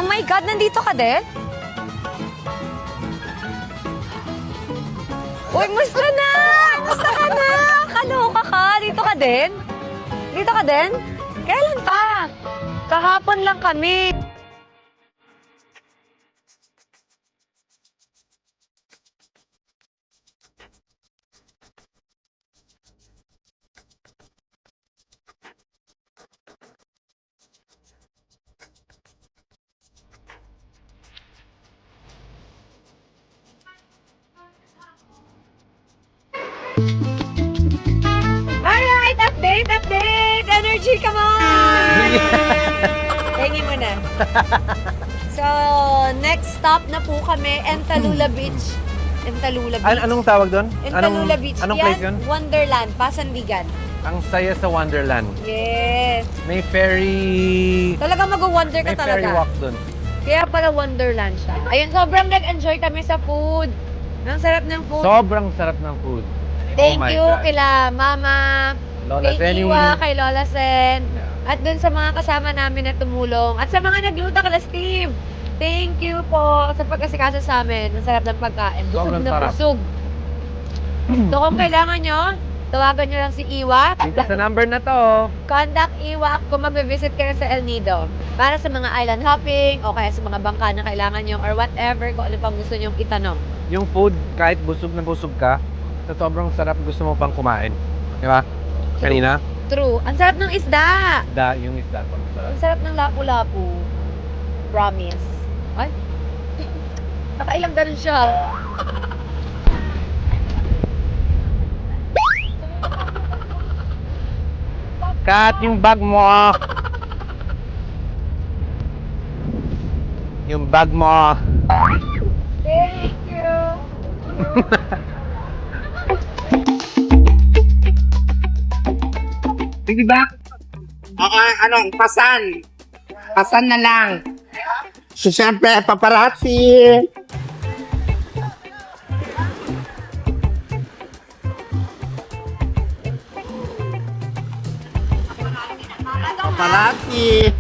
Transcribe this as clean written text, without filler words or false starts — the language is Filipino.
Oh my God, nandito ka din? Uy, musta na? Musta ka na? Kaloka ka? Dito ka din? Dito ka din? Kailan pa? Kahapon lang kami. Alright, update! Energy, come on! Hingi mo na. So, next stop na po kami, Entalula Beach. Entalula Beach. Anong tawag doon? Entalula Beach. Anong Yan, place yun? Wonderland, Pasandigan. Ang saya sa Wonderland. Yes. May ferry... Talaga mag-wonder ka May ferry talaga. walk doon. Kaya pala Wonderland siya. Ayun, sobrang nag-enjoy kami sa food. Ang sarap ng food. Sobrang sarap ng food. Thank Oh my you God. kila Mama, Lola kay Sen, Iwa, kay Lola Sen, at dun sa mga kasama namin na tumulong. At sa mga nagluto kala Steve. Thank you po sa pag-asikaso sa amin. Ang sarap ng pagkain. Busog Sobrang na sarap. busog. So kung kailangan nyo, tawagan nyo lang si Iwa. Dito sa number na to. Contact Iwa kung mag-visit kayo sa El Nido. Para sa mga island hopping o kaya sa mga bangka na kailangan nyo or whatever kung ano pang gusto nyo itanong. Yung food, kahit busog na busog ka, sa sobrang sarap gusto mo pang kumain. Di ba? Kanina, True. Ang sarap ng isda. yung isda pang sarap. Ang sarap ng lapu-lapu. Promise. Ay. Nakailang ganun siya. Kat, yung bag mo. Yung bag mo. Thank you. Hindi ba? Oo, pasan. Pasan na lang. So, syempre, paparazzi. Paparazzi.